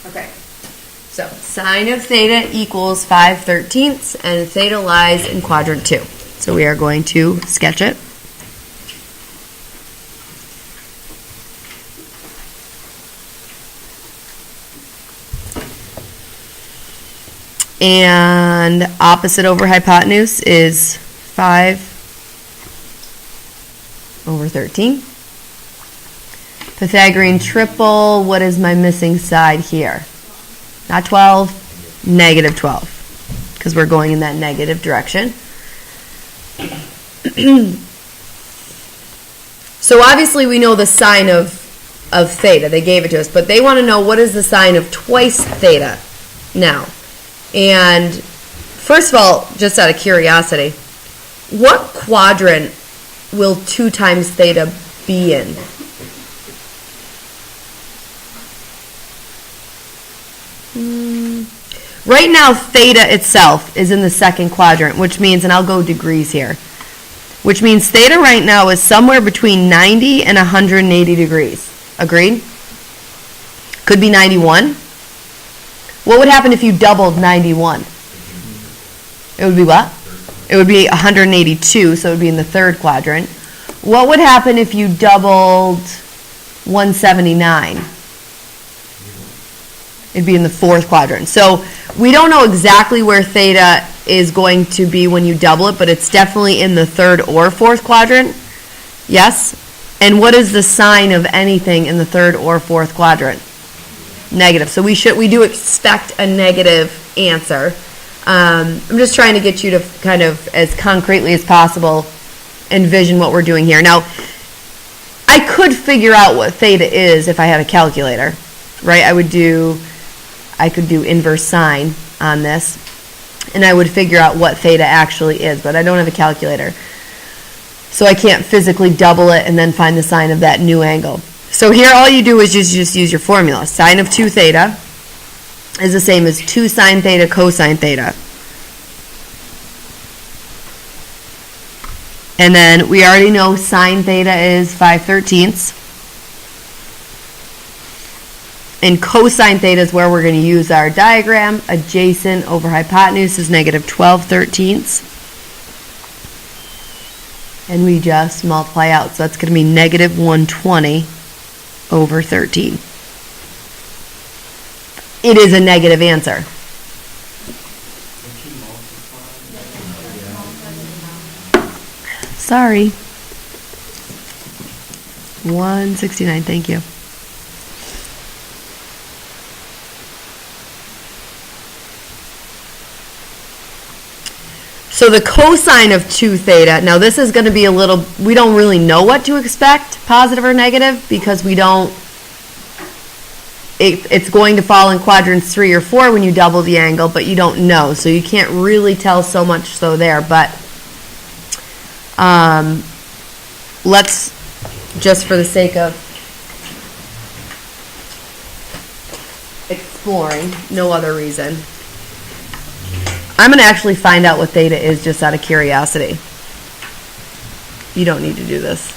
Okay. So sine of theta equals 5/13, and theta lies in quadrant 2. So we are going to sketch it. And opposite over hypotenuse is 5/13. Pythagorean triple, what is my missing side here? Not 12, negative 12, because we're going in that negative direction. So obviously we know the sine of theta. They gave it to us, but they want to know what is the sine of twice theta now. And first of all, just out of curiosity, what quadrant will 2 times theta be in? Right now, theta itself is in the second quadrant, which means, and I'll go degrees here, which means theta right now is somewhere between 90 and 180 degrees. Agreed? Could be 91. What would happen if you doubled 91? It would be what? It would be 182, so it would be in the third quadrant. What would happen if you doubled 179? It'd be in the fourth quadrant. So we don't know exactly where theta is going to be when you double it, but it's definitely in the third or fourth quadrant. Yes? And what is the sine of anything in the third or fourth quadrant? Negative. So we do expect a negative answer. I'm just trying to get you to kind of, as concretely as possible, envision what we're doing here. Now, I could figure out what theta is if I had a calculator, right? I could do inverse sine on this, and I would figure out what theta actually is, but I don't have a calculator. So I can't physically double it and then find the sine of that new angle. So here all you do is just use your formula. Sine of 2 theta is the same as 2 sine theta cosine theta. And then we already know sine theta is 5/13. And cosine theta is where we're going to use our diagram. Adjacent over hypotenuse is negative 12/13. And we just multiply out. So that's going to be negative 120 over 13. It is a negative answer. Sorry. 169, thank you. So the cosine of 2 theta, now this is going to be a little, we don't really know what to expect, positive or negative, because we don't, it's going to fall in quadrants 3 or 4 when you double the angle, but you don't know, so you can't really tell so much so there, but let's, just for the sake of exploring, no other reason, I'm going to actually find out what theta is just out of curiosity. You don't need to do this.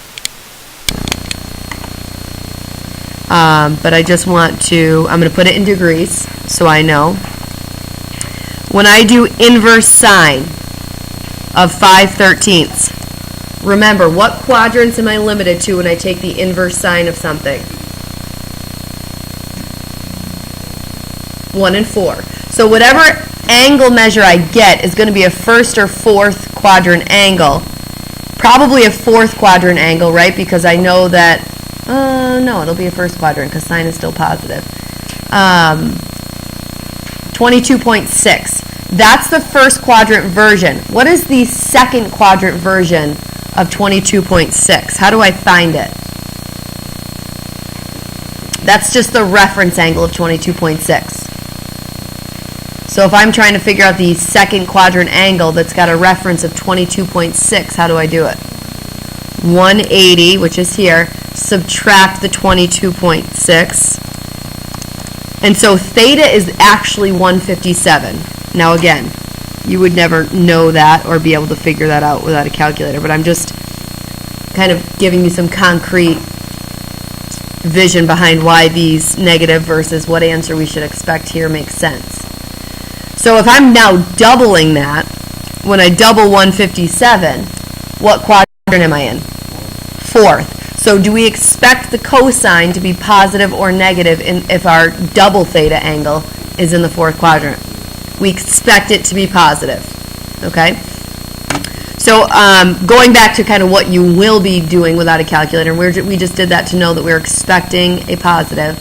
But I just want to, I'm going to put it in degrees so I know. When I do inverse sine of 5/13, remember, what quadrants am I limited to when I take the inverse sine of something? 1 and 4. So whatever angle measure I get is going to be a first or fourth quadrant angle. Probably a fourth quadrant angle, right? Because I know that, no, it'll be a first quadrant because sine is still positive. 22.6. That's the first quadrant version. What is the second quadrant version of 22.6? How do I find it? That's just the reference angle of 22.6. So if I'm trying to figure out the second quadrant angle that's got a reference of 22.6, how do I do it? 180, which is here, subtract the 22.6. And so theta is actually 157. Now again, you would never know that or be able to figure that out without a calculator, but I'm just kind of giving you some concrete vision behind why these negative versus what answer we should expect here makes sense. So if I'm now doubling that, when I double 157, what quadrant am I in? Fourth. So do we expect the cosine to be positive or negative if our double theta angle is in the fourth quadrant? We expect it to be positive. Okay? So going back to kind of what you will be doing without a calculator, we just did that to know that we're expecting a positive.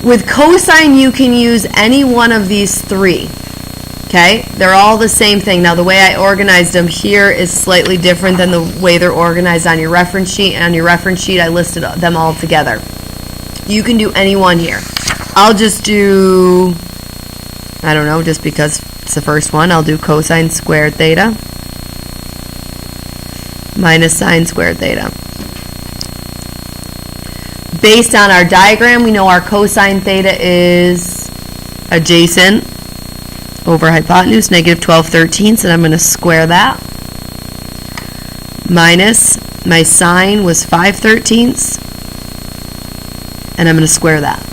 With cosine, you can use any one of these three. Okay? They're all the same thing. Now, the way I organized them here is slightly different than the way they're organized on your reference sheet. And on your reference sheet, I listed them all together. You can do any one here. I'll just do, I don't know, just because it's the first one, I'll do cosine squared theta minus sine squared theta. Based on our diagram, we know our cosine theta is adjacent over hypotenuse, negative 12/13, and I'm going to square that. Minus, my sine was 5/13, and I'm going to square that.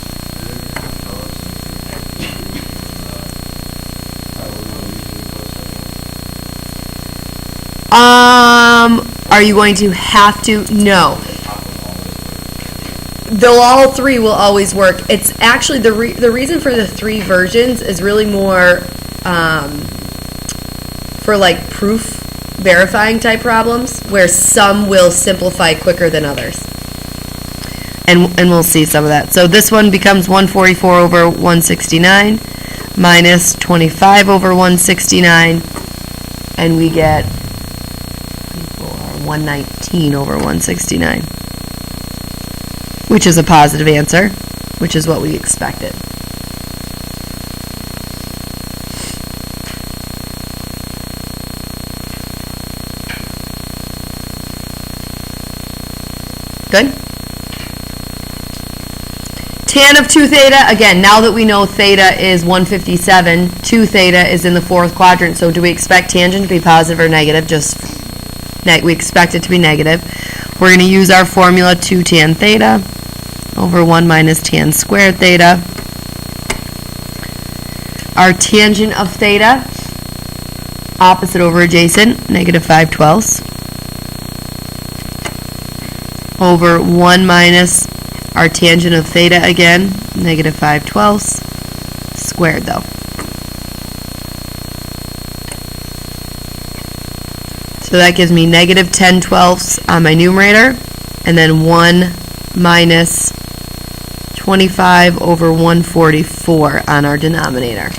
Are you going to have to? No. All three will always work. It's actually the reason for the three versions is really more for like proof verifying type problems where some will simplify quicker than others. And we'll see some of that. So this one becomes 144 over 169 minus 25 over 169, and we get 119 over 169. Which is a positive answer, which is what we expected. Good? Tan of 2 theta, again, now that we know theta is 157, 2 theta is in the fourth quadrant, so do we expect tangent to be positive or negative? We expect it to be negative. We're going to use our formula 2 tan theta over 1 minus tan squared theta. Our tangent of theta, opposite over adjacent, negative 5/12, over 1 minus our tangent of theta again, negative 5/12, squared though. So that gives me negative 10/12 on my numerator, and then 1 minus 25 over 144 on our denominator.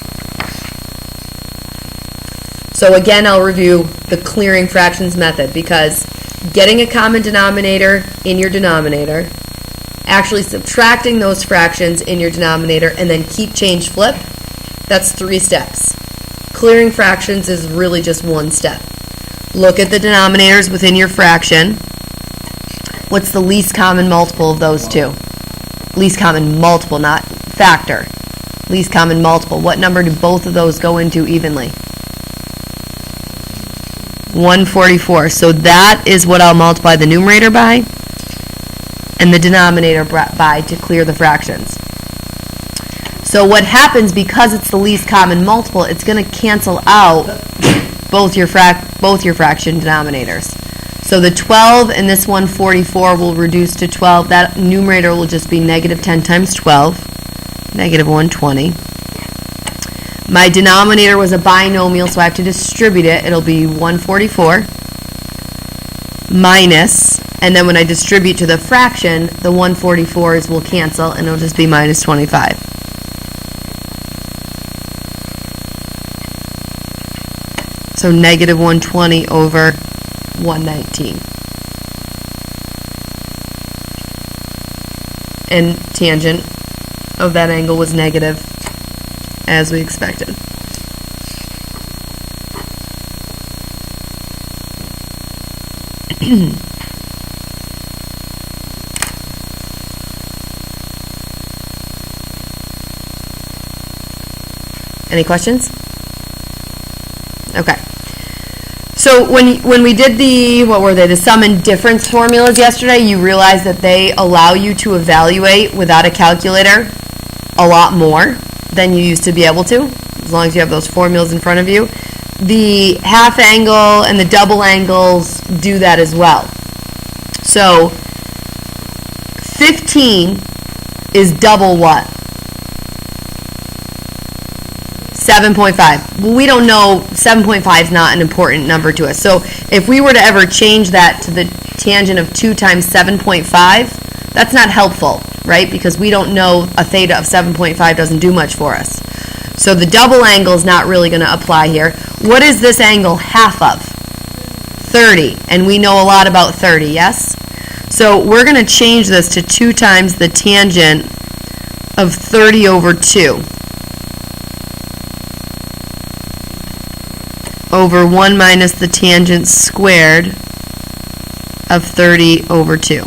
So again, I'll review the clearing fractions method, because getting a common denominator in your denominator, actually subtracting those fractions in your denominator, and then keep, change, flip, that's 3 steps. Clearing fractions is really just 1 step. Look at the denominators within your fraction. What's the least common multiple of those two? Least common multiple, not factor. Least common multiple. What number do both of those go into evenly? 144. So that is what I'll multiply the numerator by and the denominator by to clear the fractions. So what happens, because it's the least common multiple, it's going to cancel out both your fraction denominators. So the 12 and this 144 will reduce to 12. That numerator will just be negative 10 times 12, negative 120. My denominator was a binomial, so I have to distribute it. It'll be 144 minus, and then when I distribute to the fraction, the 144s will cancel, and it'll just be minus 25. So negative 120 over 119. And tangent of that angle was negative, as we expected. Any questions? Okay. So So when we did the sum and difference formulas yesterday, you realized that they allow you to evaluate without a calculator a lot more than you used to be able to, as long as you have those formulas in front of you. The half angle and the double angles do that as well. So 15 is double what? 7.5. Well, we don't know. 7.5 is not an important number to us. So if we were to ever change that to the tangent of 2 times 7.5, that's not helpful, right? Because we don't know a theta of 7.5 doesn't do much for us. So the double angle is not really going to apply here. What is this angle half of? 30. And we know a lot about 30, yes? So we're going to change this to 2 times the tangent of 30 over 2. Over 1 minus the tangent squared of 30 over 2.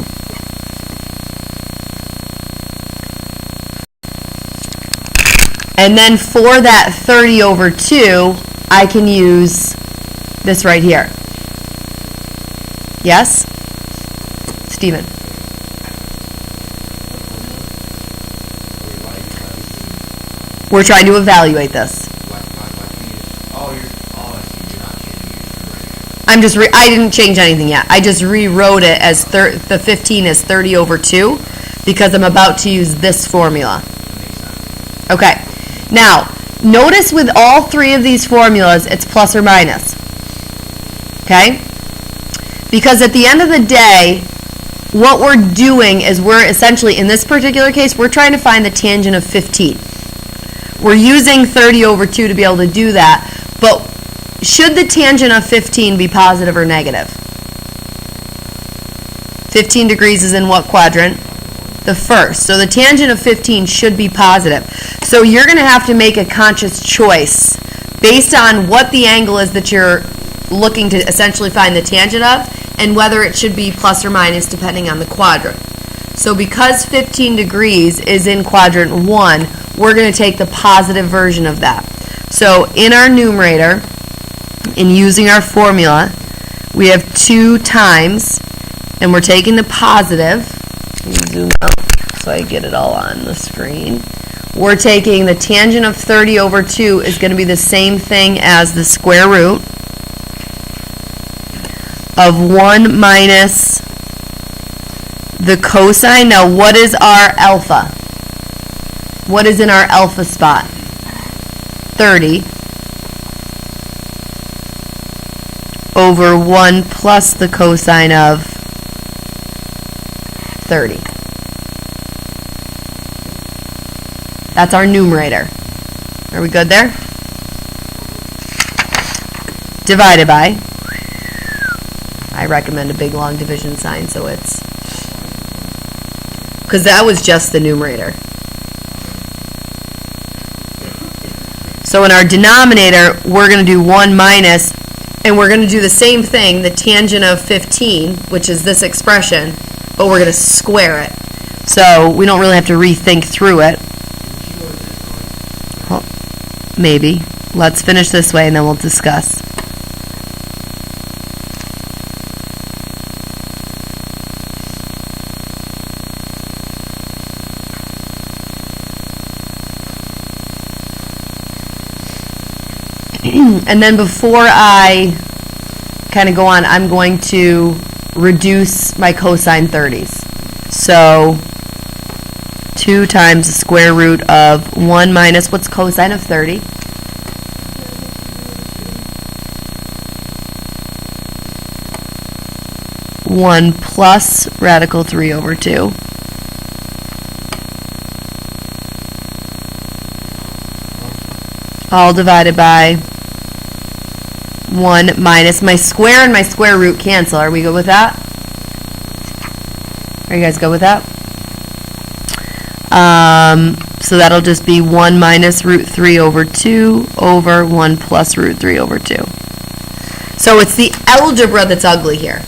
And then for that 30 over 2, I can use this right here. Yes? Stephen? We're trying to evaluate this. I didn't change anything yet. I just rewrote it as the 15 is 30 over 2 because I'm about to use this formula. Okay. Now, notice with all 3 of these formulas, it's plus or minus. Okay? Because at the end of the day, what we're doing is we're essentially, in this particular case, we're trying to find the tangent of 15. We're using 30 over 2 to be able to do that, but should the tangent of 15 be positive or negative? 15 degrees is in what quadrant? The first. So the tangent of 15 should be positive. So you're going to have to make a conscious choice based on what the angle is that you're looking to essentially find the tangent of and whether it should be plus or minus depending on the quadrant. So because 15 degrees is in quadrant 1, we're going to take the positive version of that. So in our numerator, in using our formula, we have 2 times, and we're taking the positive. Let me zoom out so I get it all on the screen. We're taking the tangent of 30 over 2 is going to be the same thing as the square root of 1 minus the cosine. Now, what is our alpha? What is in our alpha spot? 30 over 1 plus the cosine of 30. That's our numerator. Are we good there? Divided by. I recommend a big long division sign so it's, because that was just the numerator. So in our denominator, we're going to do 1 minus, and we're going to do the same thing, the tangent of 15, which is this expression, but we're going to square it. So we don't really have to rethink through it. Well, maybe. Let's finish this way and then we'll discuss. And then before I kind of go on, I'm going to reduce my cosine 30s. So 2 times the square root of 1 minus, what's cosine of 30? One plus radical 3 over 2. All divided by 1 minus my square and my square root cancel. Are we good with that? Are you guys good with that? So that'll just be 1 minus root 3 over 2 over 1 plus root 3 over 2. So it's the algebra that's ugly here.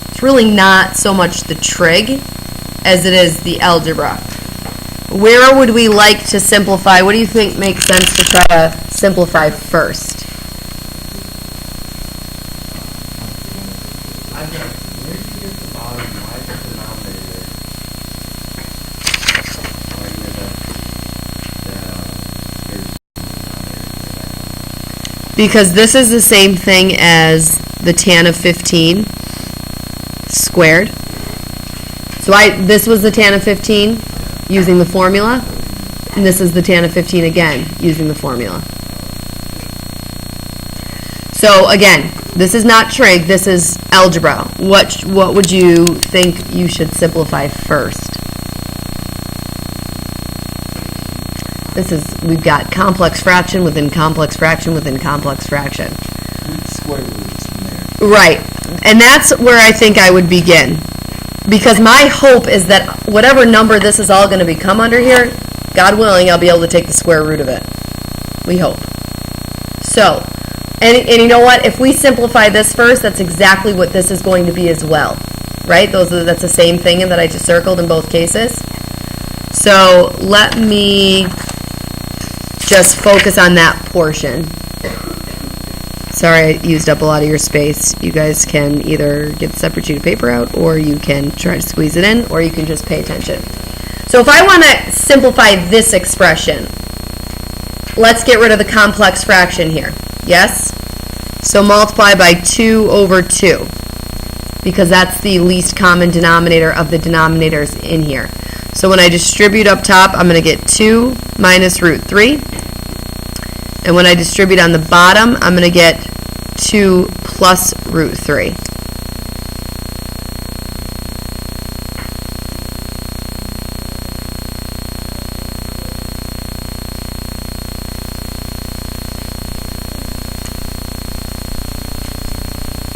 It's really not so much the trig as it is the algebra. Where would we like to simplify? What do you think makes sense to try to simplify first? because this is the same thing as the tan of 15 squared. So this was the tan of 15 using the formula, and this is the tan of 15 again using the formula. So again, this is not trig, this is algebra. What would you think you should simplify first? We've got complex fraction within complex fraction within complex fraction. Square roots in there. Right, and that's where I think I would begin. Because my hope is that whatever number this is all going to become under here, God willing, I'll be able to take the square root of it. We hope. So, and you know what? If we simplify this first, that's exactly what this is going to be as well. Right? That's the same thing that I just circled in both cases. So, let me just focus on that portion. Sorry, I used up a lot of your space. You guys can either get a separate sheet of paper out, or you can try to squeeze it in, or you can just pay attention. So if I want to simplify this expression, let's get rid of the complex fraction here. Yes? So multiply by 2 over 2, because that's the least common denominator of the denominators in here. So when I distribute up top, I'm going to get 2 minus root 3. And when I distribute on the bottom, I'm going to get 2 plus root 3.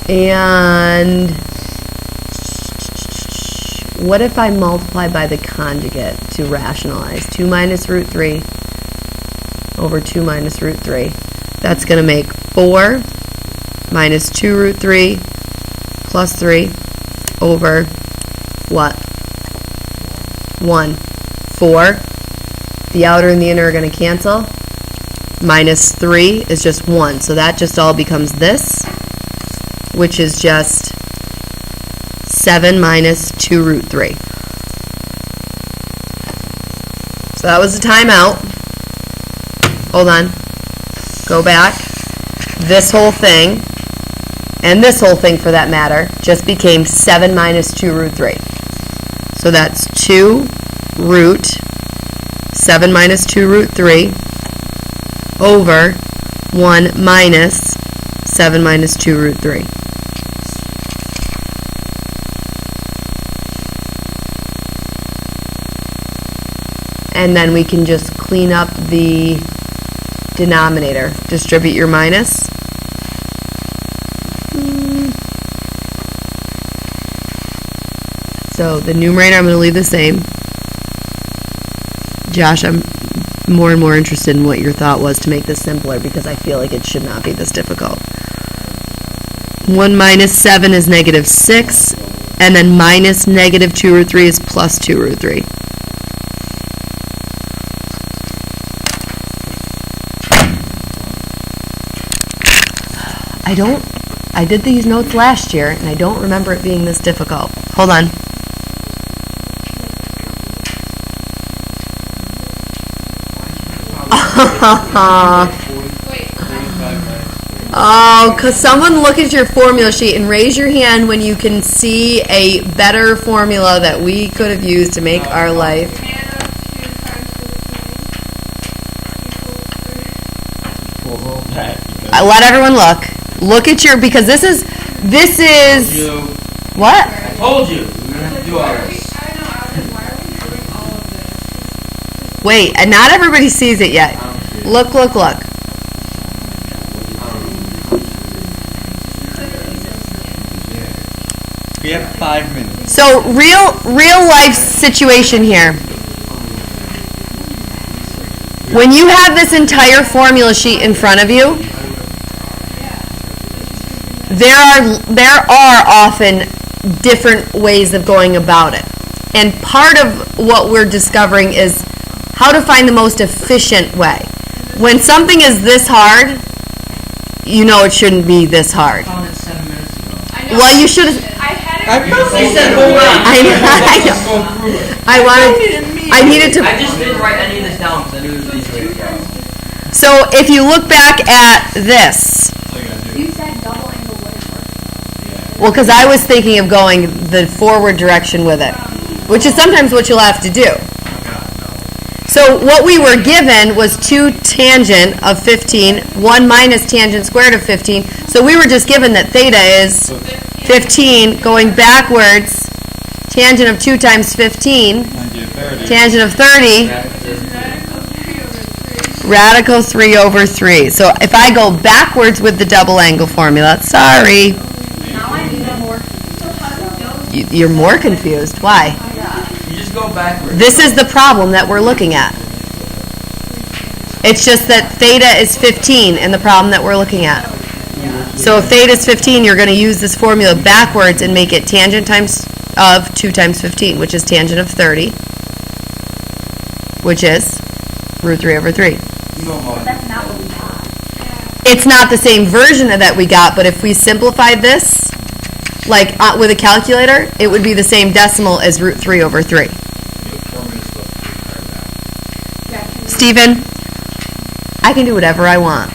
And what if I multiply by the conjugate to rationalize? 2 minus root 3 over 2 minus root 3. That's going to make 4 minus 2 root 3 plus 3 over what? 1. 4. The outer and the inner are going to cancel. Minus 3 is just 1. So that just all becomes this, which is just 7 minus 2 root 3. So that was the timeout. Hold on. Go back. This whole thing, and this whole thing for that matter, just became 7 minus 2 root 3. So that's 2 root 7 minus 2 root 3 over 1 minus 7 minus 2 root 3. And then we can just clean up the denominator. Distribute your minus. So the numerator I'm going to leave the same. Josh, I'm more and more interested in what your thought was to make this simpler, because I feel like it should not be this difficult. 1 minus 7 is negative 6, and then minus negative 2 root 3 is plus 2 root 3. I did these notes last year, and I don't remember it being this difficult. Hold on. Oh, because someone look at your formula sheet and raise your hand when you can see a better formula that we could have used to make our life. I let everyone look. Look at your, because this is what? I told you. We're going to have to do all this. Wait, and not everybody sees it yet. Look. We have 5 minutes. So real life situation here. When you have this entire formula sheet in front of you, there are often different ways of going about it. And part of what we're discovering is how to find the most efficient way. When something is this hard, you know it shouldn't be this hard. I found it 7 minutes ago. Well, you should have. I probably said hold on. I needed to. I just didn't write any of this down because I knew it was easy to go. So if you look back at this, You said double angle wouldn't work. well, because I was thinking of going the forward direction with it, which is sometimes what you'll have to do. So what we were given was 2 tangent of 15, 1 minus tangent squared of 15. So we were just given that theta is 15, going backwards, tangent of 2 times 15, tangent of 30, radical 3 over 3. So if I go backwards with the double angle formula, sorry, Now I need more. So how do you go? you're more confused. Why? You just go backwards. This is the problem that we're looking at. It's just that theta is 15 in the problem that we're looking at. So if theta is 15, you're going to use this formula backwards and make it tangent times of 2 times 15, which is tangent of 30, which is root 3 over 3. That's not what we got. It's not the same version of that we got, but if we simplified this, like with a calculator, it would be the same decimal as root 3 over 3. Stephen, I can do whatever I want.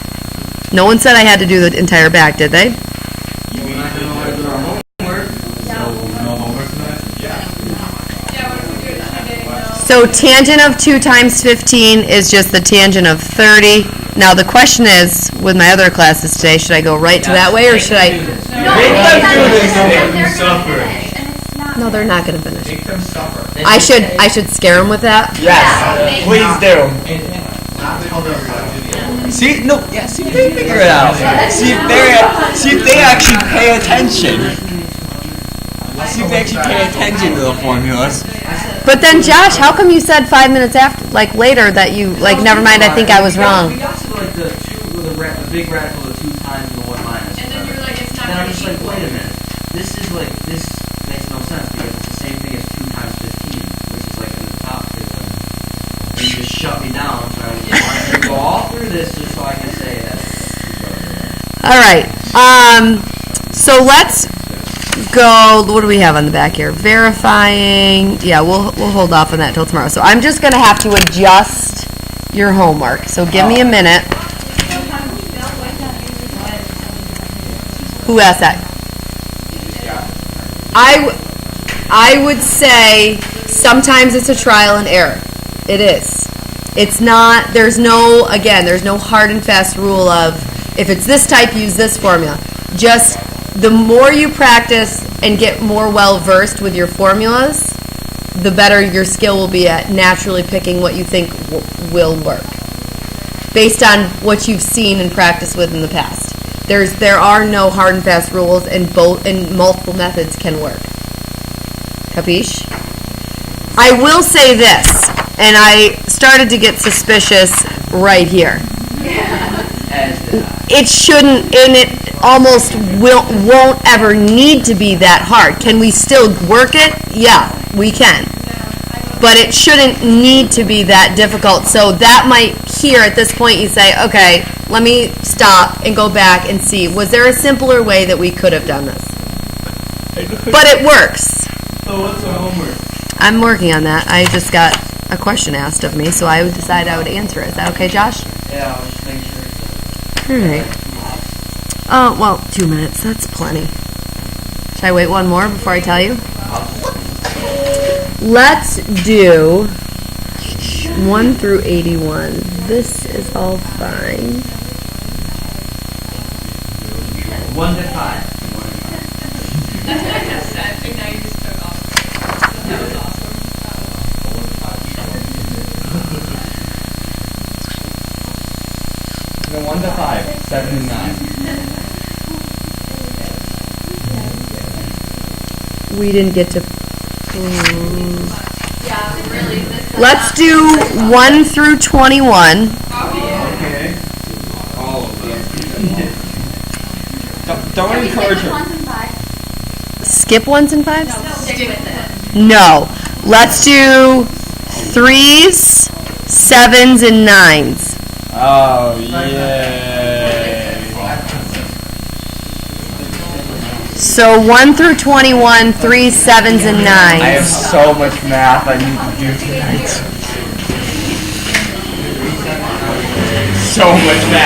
No one said I had to do the entire back, did they? We're not gonna want to do our homework. So tangent of 2 times 15 is just the tangent of 30. Now the question is, with my other classes today, should I go right to that way or should I? No, they're not going to finish. Make them suffer. I should scare them with that. Yes, please do. See, no, yeah, see if they figure it out. See if they actually pay attention. See if they actually pay attention to the formulas. But then Josh, how come you said 5 minutes after, like later, that you, like, never mind, I think I was wrong. We got to like the big radical of 2 times and the 1 minus. And then you're like, it's not Then I'm going to just like, equal. wait a minute. This makes no sense because it's the same thing as 2 times 15, which is like in the top 15. And you just shut me down, so I wanted to go all through this just so I can say that. All right. So let's go. What do we have on the back here? Verifying. Yeah, we'll hold off on that till tomorrow. So I'm just going to have to adjust your homework. So give me a minute. Who asked that? I would say sometimes it's a trial and error. It is. It's not, there's no hard and fast rule of, if it's this type, use this formula. Just the more you practice and get more well-versed with your formulas, the better your skill will be at naturally picking what you think will work, based on what you've seen and practiced with in the past. There are no hard and fast rules, and multiple methods can work. Capiche? I will say this, and I started to get suspicious right here. It shouldn't, and it almost won't ever need to be that hard. Can we still work it? Yeah, we can. But it shouldn't need to be that difficult. So that might, here at this point, you say, okay, let me stop and go back and see, was there a simpler way that we could have done this? But it works. So what's the homework? I'm working on that. I just got a question asked of me, so I would decide I would answer it. Is that okay, Josh? Yeah, I was just making sure. All right. Oh, well, 2 minutes. That's plenty. Should I wait one more before I tell you? Let's do 1 through 81. This is all fine. 1 to 5. That was awesome. 1 to 5, 7 and 9. We didn't get to. Yeah, really. Let's do 1 through 21. Okay. All of them. Don't encourage her. Skip 1s and 5s? Stick with it. No. Let's do 3s, 7s, and 9s. Oh, yay. So 1 through 21, 3s, 7s, and 9s. I have so much math I need to do tonight. so much math.